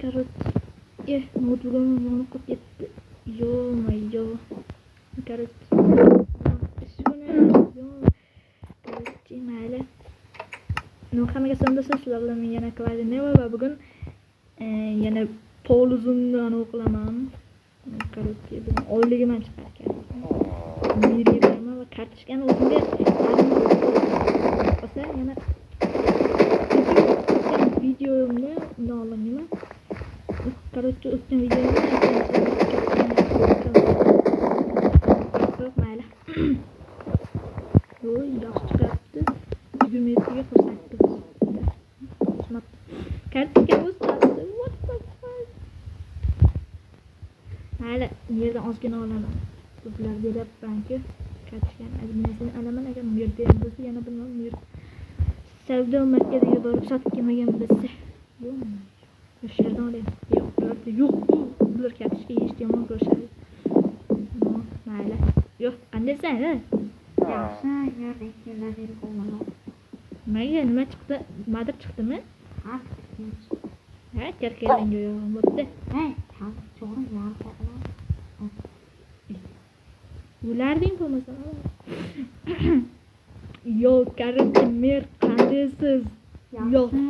Karot. Notebook'um onu kopyattı. Yo. Karot. Shuni yo. Karotchi mayli. Hammaga sonda sizlar bilan men yana Clyde Neva va bugun yana Poluzumni o'qilaman. Karotchi bugun oyligiman chiqarkan. Miriman va kartochkani o'zimga olsa yana videomni undan olaman. Karotchi o'tgan videomni mayli. Yo, yaxshi chiqyapti. 20 metrga ko'rsatdi. Kartochka o'sdi. What the fuck? Mayli, yerdan ozgina olaman. Sizlar beryapmanki, kartochkani adminasini olaman. Agar bu yerda ham bo'lsa, yana bilmadim, bu yer savdo markaziga borib sotib kelmagan bo'lsa. Yo'q. O'sha yerdan olayapman. Yo'q. Bular kartochka yeyishni yomon ko'rishadi. Mayli. Yo'q, qandaysan, Yaxshi, yerda ikkilar berib qo'yman. Nima chiqdi? Nimadir chiqdimi? Ha, Kerkelanga yo'q bo'pti. cho'g'ri yarqoqlar. Ularding bo'lmasa. Yo, karotchi mer qandaysiz? Yaxshi,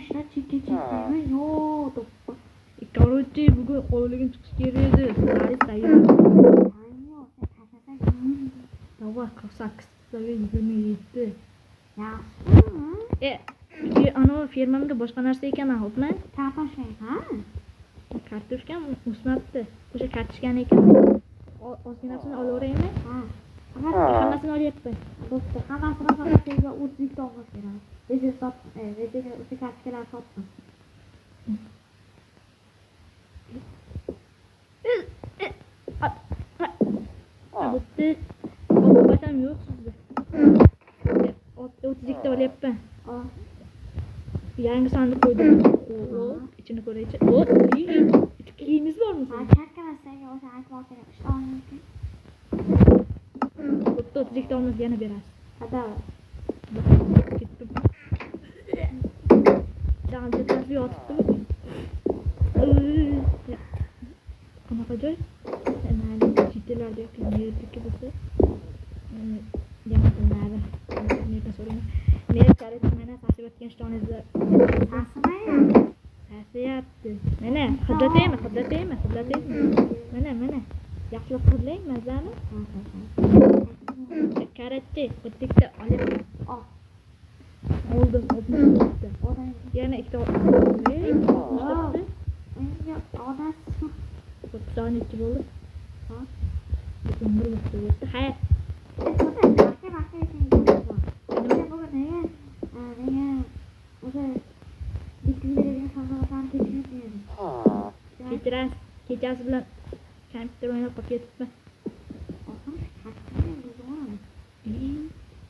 ishlar chekka-chekkami? Yo'q, to'ppa. Karotchi bugun oyligim chiqish kerak edi. Sizlar tayyor. Davay 48 ga 27. Yaxshi. Ana firmamda boshqa narsa ekan, xo'pmi? Kartoshka, ha? Kartoshkam o'smabdi. O'sha kartoshkani ekan. Ozginasini olaveraymi? Ha. Hammasini olyapman. Bo'pti, hammasini faqat sizga 30 tongga beraman. O'sha kartoshkalarni sotdim. Bo'pti. O'qisham yo'q sizda. 32 ta olyapman. Yangi sandiq qo'ydim. İçini ko'raychi. Kiyimiz bormi? Ha, karkarasaga o'sha aytmoq kerak. Ishoningki. Bo'pti, 32 ta olmasa yana berasiz. Hada. Ketdim. Janjitasi yotibdi. Qanaqa joy? Mayli, chitilarda yo'q, yerdagi bo'lsa. Yana bilmadim. Nega so'rayman? Men karotchi mana tasiyotgan shtonizda. Tasiyapti. Mana, hidlataymi? Mana. Yaxshilab hidlang, mazami? Karotchi, bitta olyapman. Oldim. Yana ikkita oldim. Soni ichi bo'ldi. Umr o'tdi. Hayır. Kechasi bilan kompyuter o'ynab qolib ketibman.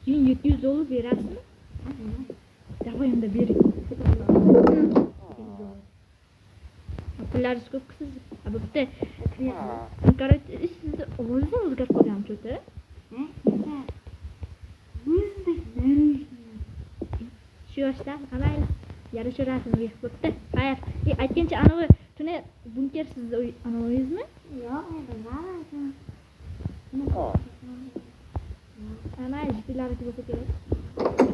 Keyin $700 berasizmi? Davay unda bering. Pullaringiz ko'p siz. Bo'pti. Karotchi, sizni ovozingiz o'zgarib qolgan cho'ta? Shu yoshda qamayli. Yarashaverasizmi? Bo'pti. Xayr. Aytgancha anavi tuni bunker sizni anavingizmi? Yo'q, bilmadim. Mayli, shpilarki bo'lsa kerak.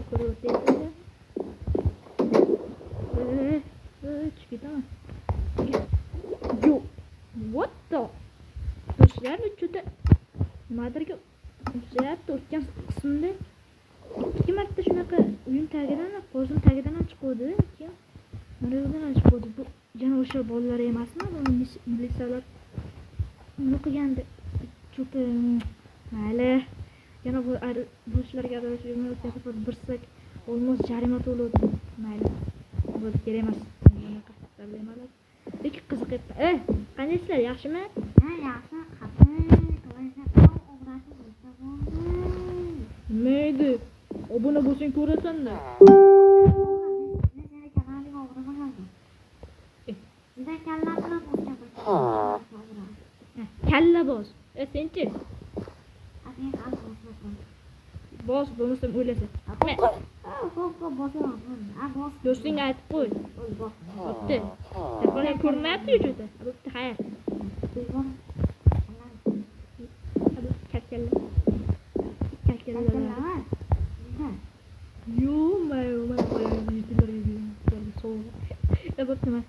Ko'rib o'tayapsiz. Chiqib ketaman. Yo, what the? Do'stlar, cho'ta nimadirga o'xshayapti. O'tgan qismda 2 marta shunaqa uyim tagidan, qo'zim tagidan chiqdi. Keyin mana yo'ldan chiqdi. Bu yana o'sha bolalar emasmi? Bu militsiyalar o'qiganda cho'ta mayli. Yana bu ishlarga aralashib o'tgan birsak olmos jarima to'ladi. Mayli. Bu kerak emas. Bunaqa problemalar. Lekin qiziqyapti. Qandaysizlar, yaxshimi? Ha, yaxshi. Mayli. Obuna bo'lsang ko'rasan-da. Kalla boz. Senchi? Boz bo'lmasam o'ylasa. ko'p bosaman. Bos. Do'stingga aytib qo'y. Bos. Bo'pti. Telefonga ko'rinmayapti juda. Bo'pti, xayr. Telefon. Kalkallar. Kalkallar. Yo, men qo'yadi yigitlarga so'g'ib. Bo'pti, men.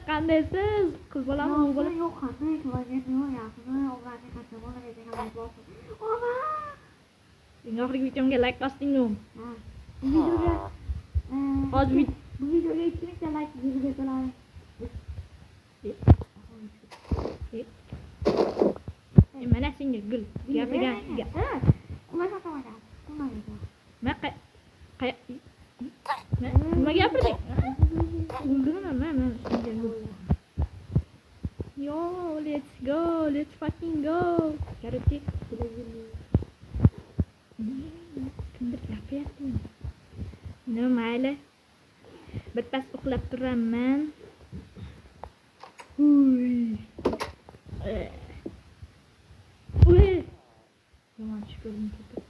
Qandaysiz? Qiz bolami, o'g'il bola? Yo'q, qanday qilgan yo'q, yaxshi. O'g'ilni qancha bolaga degan bos. Ona. Oxirgi videomga like bosdingmi? Ha. Videoga Hozir bu videoga 2000 ta like yig'ib qo'ying. mana senga gul gapigan. Ular qanaqa? Men nima gapirding? O'ldiraman men senga gul. Yo, let's go, let's fucking go. Karate. Kimdir gapiryaptimi? Nima mayli. Birpas uxlab turaman. Uy. Yomon tush ko'rdim ketib.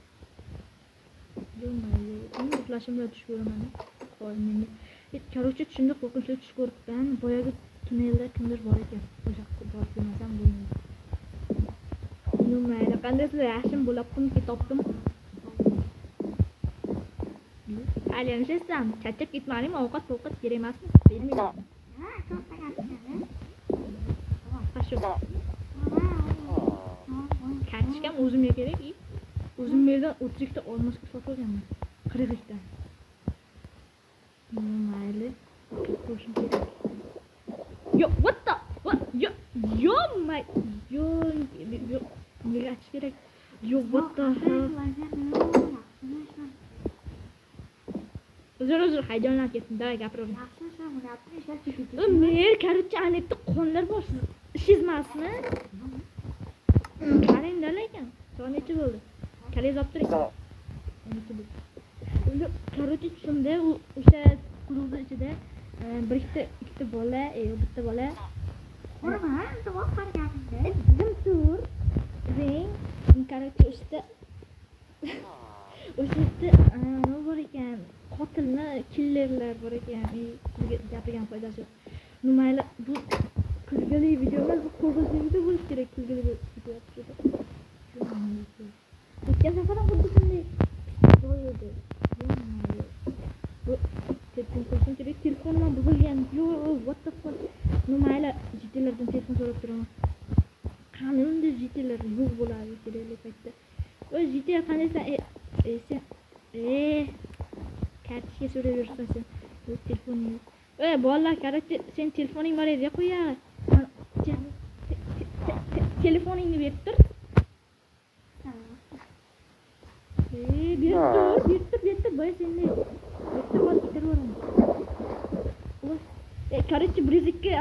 Yo'maydi. Men uxlashimda tush ko'raman. Qo'y menga. Короче, shunda qo'rqinchli tush ko'ribman. Boyagi tunnelda kimdir bor ekan. O'sha borib kelmasam bo'lmaydi. Yo'maydi. Qandaysiz yaxshim bo'libdim, topdim. Alyamshasam, charchab ketmadingmi? Ovqat kerak emasmi? Bermayman. Ha, to'xta gapirgan. Qashu. Kartochkam o'zimga kerak. O'zim yerdan 30 ta olmosga sotib olganman. 40 ta. Mayli. Qo'shim kerak. Yo, what the? What? Yo, my. Yo, nega achish kerak? Yo, what the hell? Uzr, haydonlar ketdim. Davay gapiravering. Men короче, anetda qonlar bor. Ishizmasmi? Qarang ekan. Soat necha bo'ldi? Kalangiz olib turing. Unda короче tushimda o'sha klubni ichida ikkita bola, bitta bola. Nima? Javob berganingda. Jim tur. Ring. Короче o'sha nima bor ekan? Qotilni killerlar bor ekan. Gapirgan foydasi yo'q. Nimayli bu kulgili videolar, bu qo'rqinchli video bo'lishi kerak. Kulgili video. O'tgan safar ham xuddi shunday bo'ldi. Bu telefonim ham buzilgan. Yo, what the fuck? Nimayli jitelardan telefon so'rab turaman. Qanday jitelar yo'q bo'ladi kerakli paytda. O'z jite qandaysan? Sen kartishga so'rab yursan sen. O'z telefoning yo'q. Bolalar, короче, sen telefoning bor edi, qo'ya. Telefoningni berib tur. Berib tur. Boya senni. Bitta hozir ketiraveramiz. Короче, Brezikka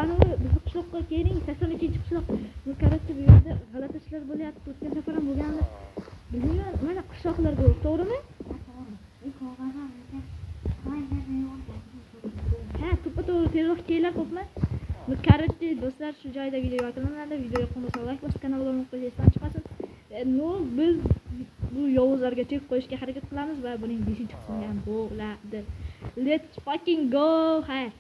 bizni qishloqqa keling, 80-qishloq. Bu короче bu yerda g'alati ishlar bo'lyapti. O'tgan safar ham bo'lgandi. Bilmayman, mana qishloqlarga, to'g'rimi? Ha, to'g'ri, tezroq kelinglar, xo'pmi? Bu короче, do'stlar, shu joyda video yakunlanadi. Video yoqimli bo'lsa like bosib, kanalga obuna bo'lib qo'ysangiz chiqmasin. Biz bu yovuzlarga chek qo'yishga harakat qilamiz va buning 5-qismi ham bo'ladi. Let's fucking go! Xayr.